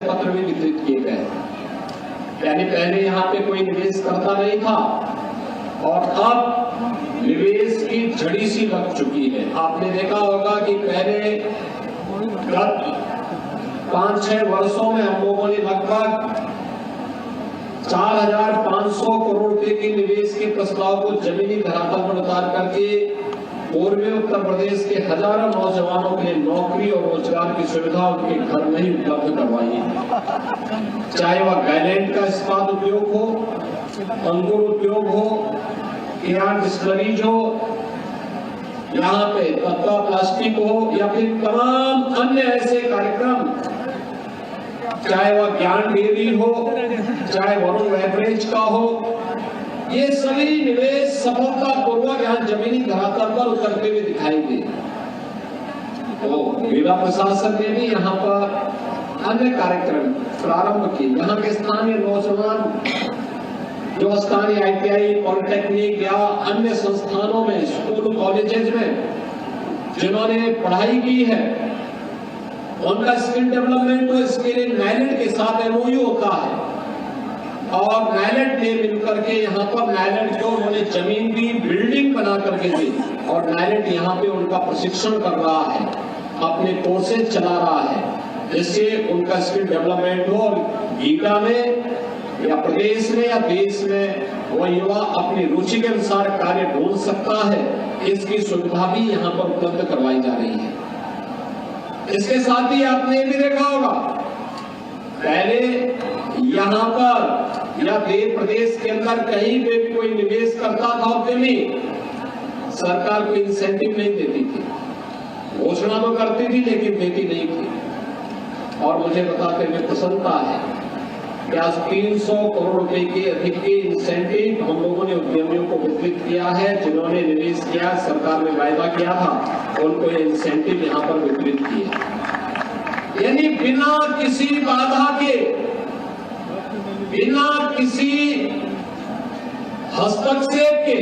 पत्र भी वितरित किए गए। यानी पहले यहाँ पे कोई निवेश करता नहीं था और अब निवेश की झड़ी सी लग चुकी है। आपने देखा होगा कि पहले गत 5-6 वर्षों में हम लोगों ने लगभग 4,500 करोड़ रुपए के निवेश के प्रस्ताव को जमीनी धरातल पर उतार करके पूर्वी उत्तर प्रदेश के हजारों नौजवानों के लिए नौकरी और रोजगार की सुविधा उनके घर में ही उपलब्ध करवाई है। चाहे वह गायलैंड का इस्पात उद्योग हो, अंगूर उद्योग हो, केआर डिस्टिलरीज हो, यहाँ पे तत्वा प्लास्टिक हो या फिर तमाम अन्य ऐसे कार्यक्रम, चाहे वह ज्ञान डेयरी हो, चाहे वरुण बेवरेज का हो, ये सभी निवेश सफलतापूर्वक यहाँ जमीनी धरातल पर उतरते हुए दिखाई दे। तो जिला प्रशासन ने भी यहाँ पर अन्य कार्यक्रम प्रारंभ किए। यहाँ के स्थानीय नौजवान जो स्थानीय ITI, पॉलिटेक्निक या अन्य संस्थानों में, स्कूल कॉलेजेस में जिन्होंने पढ़ाई की है, उनका स्किल डेवलपमेंट हो, इसके लिए नाइलेट के साथ MOU होता है और नाइलेट ने मिलकर के यहाँ पर नाइलेट को उन्होंने जमीन की बिल्डिंग बना करके दी और नाइलेट यहाँ पे उनका प्रशिक्षण कर रहा है, अपने कोर्सेज चला रहा है, जिससे उनका स्किल डेवलपमेंट हो और गीता में या प्रदेश में या देश में वह युवा अपनी रुचि के अनुसार कार्य ढूंढ सकता है। इसकी सुविधा भी यहाँ पर उपलब्ध करवाई जा रही है। इसके साथ ही आपने ये भी देखा होगा, पहले यहाँ पर या देश प्रदेश के अंदर कहीं पे भी कोई निवेश करता था उद्यमी, सरकार कोई इंसेंटिव नहीं देती थी, घोषणा तो करती थी लेकिन देती नहीं थी। और मुझे बताते हुए प्रसन्नता है कि आज 300 करोड़ रुपए के अधिक के इंसेंटिव हम लोगों ने उद्यमियों को वितरित किया है। जिन्होंने निवेश किया, सरकार ने वायदा किया था, उनको ये इंसेंटिव यहाँ पर वितरित किए। यानी बिना किसी बाधा के, बिना किसी हस्तक्षेप के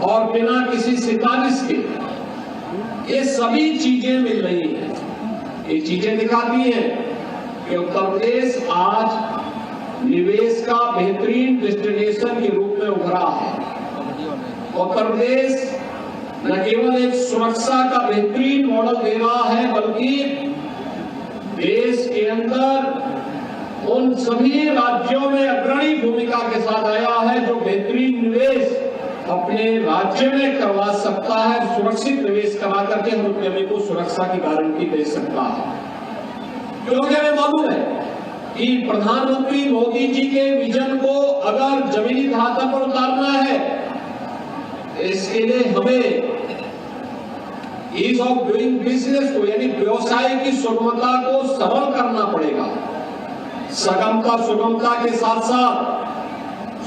और बिना किसी सिफारिश के ये सभी चीजें मिल रही हैं। ये चीजें दिखाती हैं कि उत्तर प्रदेश आज निवेश का बेहतरीन डेस्टिनेशन के रूप में उभरा है। उत्तर प्रदेश न केवल एक सुरक्षा का बेहतरीन मॉडल दे रहा है, बल्कि देश के अंदर उन सभी राज्यों में अग्रणी भूमिका के साथ आया है जो बेहतरीन निवेश अपने राज्य में करवा सकता है, सुरक्षित निवेश करा करके हर उद्यमी को सुरक्षा की गारंटी दे सकता है। क्योंकि हमें मालूम है कि प्रधानमंत्री मोदी जी के विजन को अगर जमीनी धरातल पर उतारना है, इसके लिए हमें ईज ऑफ डूइंग बिजनेस को, यानी व्यवसाय की सुगमता को सरल करना पड़ेगा। सुगमता के साथ साथ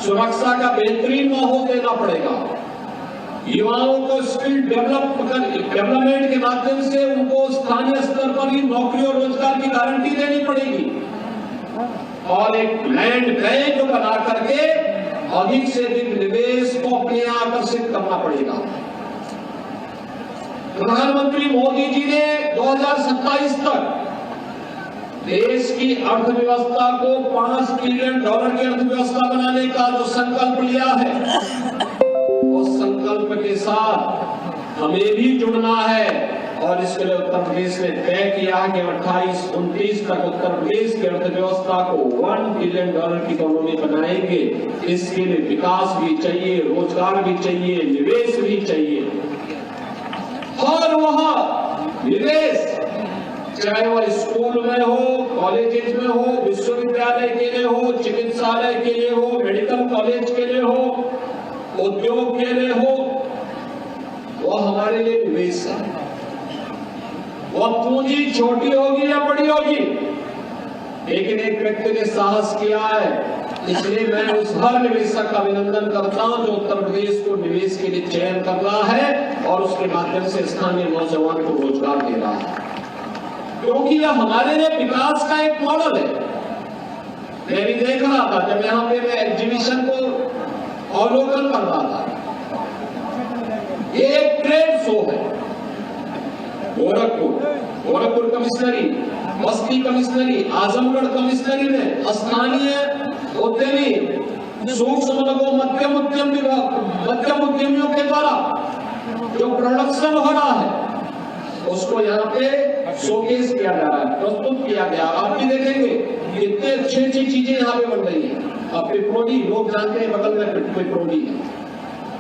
सुरक्षा का बेहतरीन माहौल देना पड़ेगा। युवाओं को स्किल डेवलपमेंट के माध्यम से उनको स्थानीय स्तर पर ही नौकरी और रोजगार की गारंटी देनी पड़ेगी और एक लैंड बैंक बना करके अधिक से अधिक निवेश को अपने यहाँ आकर्षित करना पड़ेगा। प्रधानमंत्री मोदी जी ने 2027 तक देश की अर्थव्यवस्था को $5 ट्रिलियन की अर्थव्यवस्था बनाने का जो संकल्प लिया है, उस संकल्प के साथ हमें भी जुड़ना है और इसके लिए उत्तर प्रदेश ने तय किया है कि 28-29 तक उत्तर प्रदेश की अर्थव्यवस्था को $1 ट्रिलियन की इकोनॉमी बनाएंगे। इसके लिए विकास भी चाहिए, रोजगार भी चाहिए, निवेश भी चाहिए और वह निवेश चाहे वह स्कूल में हो, कॉलेजेस में हो, विश्वविद्यालय के लिए हो, चिकित्सालय के लिए हो, मेडिकल कॉलेज के लिए हो, उद्योग के लिए हो, वह हमारे लिए निवेश है। वह पूंजी छोटी होगी या बड़ी होगी, लेकिन एक व्यक्ति ने साहस किया है, इसलिए मैं उस हर निवेशक का अभिनंदन करता हूं जो उत्तर प्रदेश को निवेश के लिए चयन कर रहा है और उसके माध्यम से स्थानीय नौजवान को रोजगार दे रहा है, क्योंकि यह हमारे लिए विकास का एक मॉडल है। मैं भी देख रहा था जब यहाँ पे मैं एग्जीबिशन को अवलोकन कर रहा था, ये एक ट्रेड शो है गोरखपुर गोरखपुर कमिश्नरी, बस्ती कमिश्नरी, आजमगढ़ कमिश्नरी में स्थानीय उद्यमी, सूक्ष्म लघु मध्यम उद्यमियों के द्वारा जो प्रोडक्शन हो रहा है उसको यहाँ पे शोकेस किया जा रहा है, प्रस्तुत किया गया। आप भी देखेंगे कितने अच्छी अच्छी चीजें यहाँ पे बन रही है। अब पिपरोली लोग जानते हैं, बगल में पिपरोली है,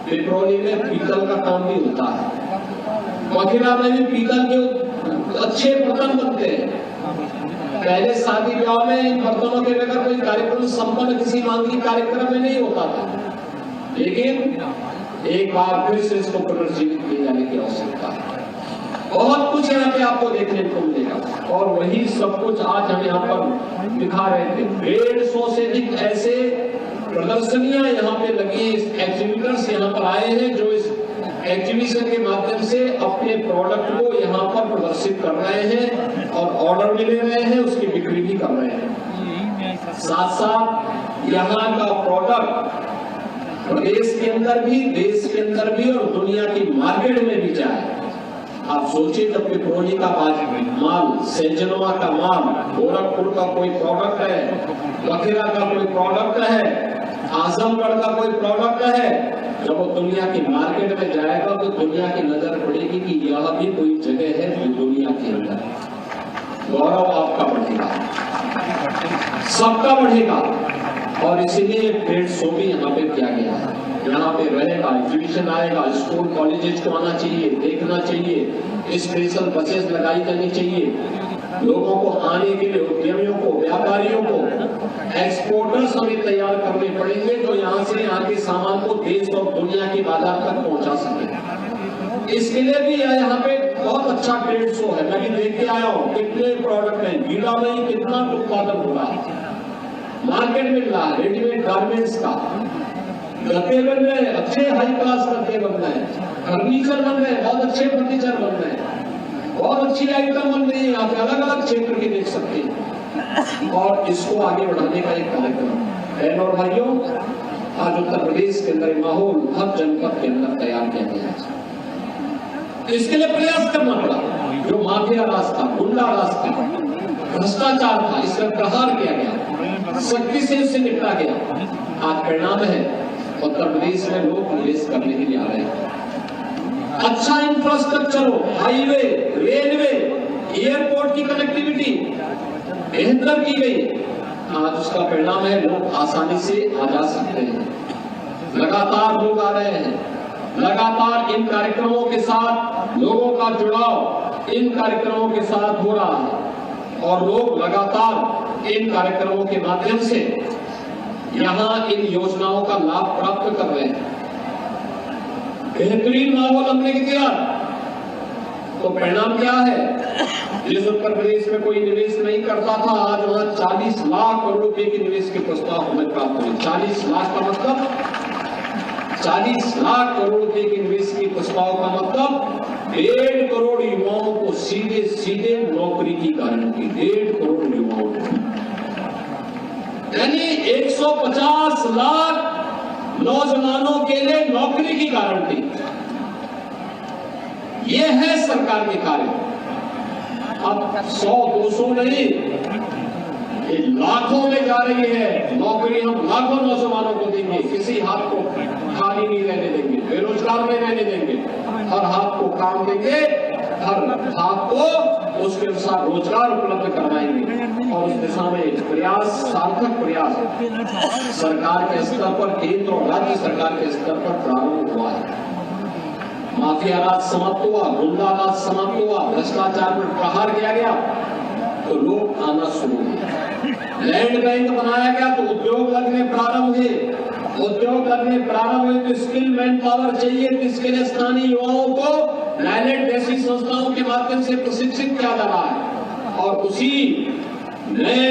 पिपरोली में पीतल का काम भी होता है। मथुरा में भी पीतल के अच्छे बर्तन बनते हैं। पहले शादी ब्याह में इन बर्तनों के बगैर कोई कार्यक्रम संपन्न किसी मांगलिक कार्यक्रम में नहीं होता था, लेकिन एक बार फिर से इसको पुनर्जीवित किए जाने की आवश्यकता है। बहुत कुछ यहाँ पे आपको देखने को मिलेगा और वही सब कुछ आज हम यहाँ पर दिखा रहे थे। 150 से अधिक ऐसे प्रदर्शनियां यहाँ पे लगी, एग्जीबिटर्स यहाँ पर आए हैं जो इस एग्जीबिशन के माध्यम से अपने प्रोडक्ट को यहाँ पर प्रदर्शित कर रहे हैं और ऑर्डर भी ले रहे हैं, उसकी बिक्री भी कर रहे हैं। साथ साथ यहाँ का प्रोडक्ट प्रदेश के अंदर भी, देश के अंदर भी और दुनिया की मार्केट में भी जाए। आप सोचिए, जब पिपरोली का माल, सेंजनवा का माल, गोरखपुर का कोई प्रोडक्ट है, मथुरा का कोई प्रोडक्ट है, आजमगढ़ का कोई प्रोडक्ट है, जब वो दुनिया की मार्केट में जाएगा तो दुनिया की नजर पड़ेगी कि यह भी कोई जगह है जो दुनिया के अंदर। गौरव आपका बढ़ेगा, सबका बढ़ेगा और इसीलिए ट्रेड शो भी यहाँ पे किया गया है। यहाँ पे रहेगा, एग्जीबिशन आएगा, स्कूल कॉलेजेस को आना चाहिए, देखना चाहिए, स्पेशल बसेस लगाई जानी चाहिए, लोगों को आने के लिए, उद्यमियों को, व्यापारियों को, एक्सपोर्टर्स हमें तैयार करने पड़ेंगे जो यहाँ से आके सामान को देश और दुनिया के बाजार तक पहुँचा सके। इसके लिए भी यहाँ पे बहुत अच्छा ट्रेड शो है। मैं भी देख के आया हूँ कितने प्रोडक्ट है, गीला में ही कितना उत्पादन हो रहा है, मार्केट मिल रहा है रेडीमेड गारमेंट्स का, गद्दे बन रहे हैं, अच्छे हाई क्लास गद्दे बन रहे हैं, फर्नीचर बन रहे हैं, बहुत अच्छे फर्नीचर बन रहे हैं, बहुत अच्छी आइटम बन रही है। आप अलग अलग क्षेत्र की देख सकते हैं और इसको आगे बढ़ाने का एक कार्यक्रम है। और भाइयों, आज उत्तर प्रदेश के अंदर माहौल हर जनपद के अंदर तैयार किया गया है। इसके लिए प्रयास करना पड़ा। जो माफिया रास्ता, गुंडा रास्ता, भ्रष्टाचार था, इसका प्रहार किया गया, सख्ती से इससे निपटा गया। आज परिणाम है, उत्तर प्रदेश में लोग निवेश करने के लिए आ रहे हैं। अच्छा इंफ्रास्ट्रक्चर हो, हाईवे, रेलवे, एयरपोर्ट की कनेक्टिविटी बेहतर की गई, आज उसका परिणाम है लोग आसानी से आ जा सकते हैं। लगातार लोग आ रहे हैं, लगातार इन कार्यक्रमों के साथ लोगों का जुड़ाव इन कार्यक्रमों के साथ हो रहा है और लोग लगातार इन कार्यक्रमों के माध्यम से यहाँ इन योजनाओं का लाभ प्राप्त कर रहे हैं। बेहतरीन माहौल हमने दिया तो परिणाम क्या है? जिस उत्तर प्रदेश में कोई निवेश नहीं करता था, आज वहां 40 लाख करोड़ रुपए के निवेश के प्रस्ताव हमें प्राप्त हुए। 40 लाख का मतलब 40 लाख करोड़ रुपए के निवेश के प्रस्ताव का मतलब 1.5 करोड़ युवाओं को सीधे सीधे नौकरी की गारंटी। 1.5 करोड़ युवाओं को, यानी 150 लाख नौजवानों के लिए नौकरी की गारंटी। ये है सरकार के कार्य। अब 100-200 नहीं, ये लाखों में जा रही है नौकरी। हम लाखों नौजवानों को देंगे, किसी हाथ को खाली नहीं रहने देंगे, बेरोजगार नहीं रहने देंगे, हर हाथ को काम देंगे, हर हाथ को उसके अनुसार रोजगार उपलब्ध करवाएंगे। और उस दिशा में प्रयास, सार्थक प्रयास सरकार के स्तर पर, केंद्र और राज्य सरकार के स्तर पर प्रारंभ हुआ है। माफिया राज समाप्त हुआ, गुंडा राज समाप्त हुआ, भ्रष्टाचार पर प्रहार किया गया तो लोग आना शुरू हुए। लैंड बैंक बनाया गया तो उद्योग लगने प्रारंभ हुए। उद्योग लगने प्रारंभ हुए तो स्किल मैन पावर चाहिए, तो इसके लिए स्थानीय युवाओं को लैनेट जैसी संस्थाओं के माध्यम से प्रशिक्षित किया जा रहा है। और उसी नए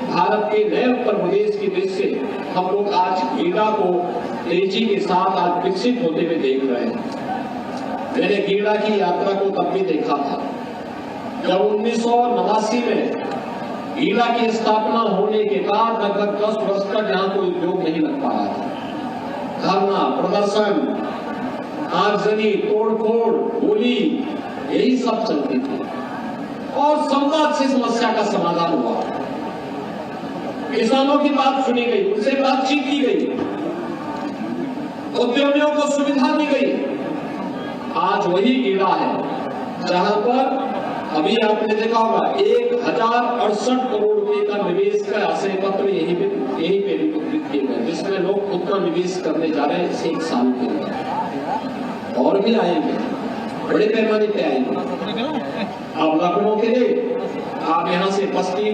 भारत के नए उत्तर प्रदेश की दृष्टि हम लोग आज गीडा को तेजी के साथ आज विकसित होते हुए देख रहे हैं। मैंने गीडा की यात्रा को तब भी देखा था जब 1989 में गीडा की स्थापना होने के बाद लगभग 10 वर्ष तक यहाँ कोई उद्योग नहीं लग पा रहा था। धरना, प्रदर्शन, आगजनी, तोड़फोड़, गोली, यही सब चलती थी। और संवाद से समस्या का समाधान हुआ। किसानों की बात सुनी गई, उनसे बातचीत की गई, उद्यमियों को सुविधा दी गई। आज वही कीड़ा है जहां पर अभी आपने देखा होगा 1068 करोड़ रुपए का निवेश का आशय पत्र यहीं पे वितरित किए गए, जिसमें लोग उतना निवेश करने जा रहे हैं इस 1 साल के अंदर। और भी आएंगे, बड़े पैमाने पे आएंगे। अब लखनऊ के लिए आप यहाँ से बस्ती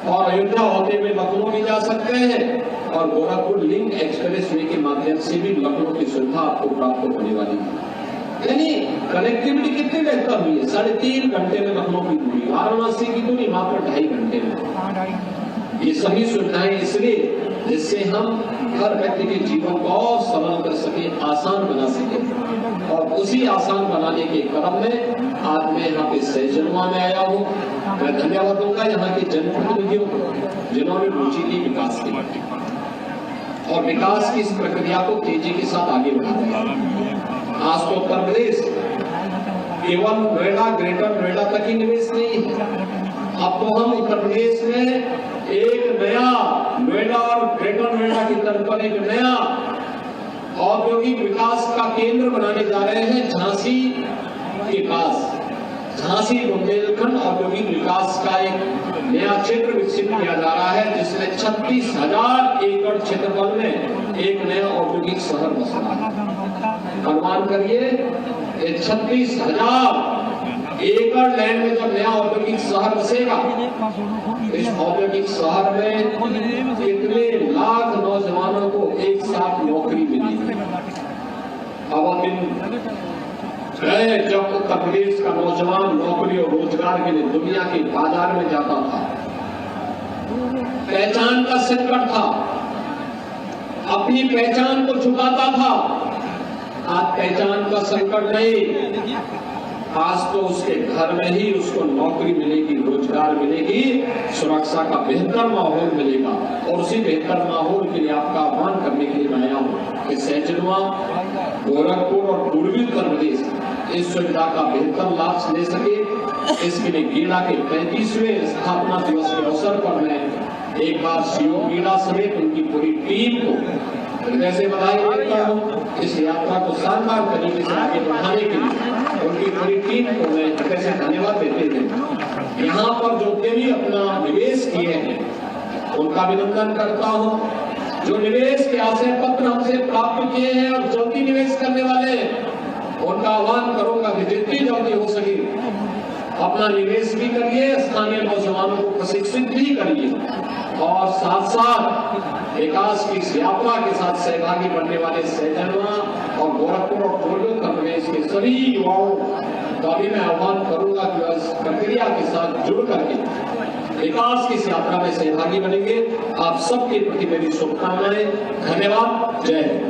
और अयोध्या होते हुए लखनऊ भी जा सकते हैं और गोरखपुर लिंक एक्सप्रेस वे के माध्यम से भी लखनऊ की सुविधा आपको प्राप्त होने वाली है। यानी कनेक्टिविटी कितनी बेहतर हुई है। 3.5 घंटे में लखनऊ की दूरी, वाराणसी की दूरी मात्र 2.5 घंटे में। ये सभी सुविधाएं इसलिए जिससे हम हर व्यक्ति के जीवन को और सरल कर सके, आसान बना सके। और उसी आसान बनाने के क्रम में आज मैं यहाँ पे सहजनवा में आया हूँ। मैं धन्यवाद दूंगा यहाँ के जनप्रतिनिधियों को जिन्होंने रुचि ली विकास की और विकास की इस प्रक्रिया को तेजी के साथ आगे बढ़ाया। आज तो उत्तर प्रदेश केवल नोएडा, ग्रेटर नोएडा तक ही निवेश नहीं है। अब तो हम उत्तर प्रदेश में एक नया नोएडा और ग्रेटर नोएडा की तर्ज पर एक नया औद्योगिक विकास का केंद्र बनाने जा रहे हैं। झांसी के पास झांसी बुंदेलखंड औद्योगिक विकास का एक नया क्षेत्र विकसित किया जा रहा है, जिसमें 36,000 एकड़ क्षेत्रफल में एक नया औद्योगिक शहर बस रहा है। अनुमान करिए 36,000 एकड़ लैंड में जब नया औद्योगिक शहर बसेगा, इस औद्योगिक शहर में कितने लाख नौजवानों को एक साथ नौकरी मिलेगी। अब जब उत्तर प्रदेश का नौजवान नौकरी और रोजगार के लिए दुनिया के बाजार में जाता था, पहचान का संकट था, अपनी पहचान को छुपाता था। आज पहचान का संकट नहीं, आज तो उसके घर में ही उसको नौकरी मिलेगी, रोजगार मिलेगी, सुरक्षा का बेहतर माहौल मिलेगा। और उसी बेहतर माहौल के लिए आपका आह्वान करने के लिए मैं आया हूँ कि सहजनवा, गोरखपुर और पूर्वी उत्तर प्रदेश इस सुविधा का बेहतर लाभ ले सके। इसके लिए गीड़ा के 35वें स्थापना दिवस के अवसर पर मैं एक बार सीओ गीड़ा समेत उनकी पूरी टीम को हृदय से बधाई देता हूँ। इस यात्रा को शानदार तरीके से आगे बढ़ाने के लिए उनकी पूरी टीम को मैं हृदय से धन्यवाद देते हुए यहाँ पर जो उद्यमी अपना निवेश किए हैं उनका अभिनंदन करता हूँ। जो निवेश के आशय पत्र हमसे प्राप्त किए हैं और जल्दी निवेश करने वाले उनका आह्वान करूंगा कि जितनी जल्दी हो सके अपना निवेश भी करिए, स्थानीय नौजवानों को प्रशिक्षित भी करिए और साथ साथ विकास की इस यात्रा के साथ सहभागी बनने वाले सहजनवा और गोरखपुर और पूर्वी उत्तर प्रदेश के सभी युवाओं का भी मैं आह्वान करूंगा कि इस प्रक्रिया के साथ जुड़ करके विकास की इस यात्रा में सहभागी बनेंगे। आप सबके प्रति मेरी शुभकामनाएं। धन्यवाद। जय हिंद।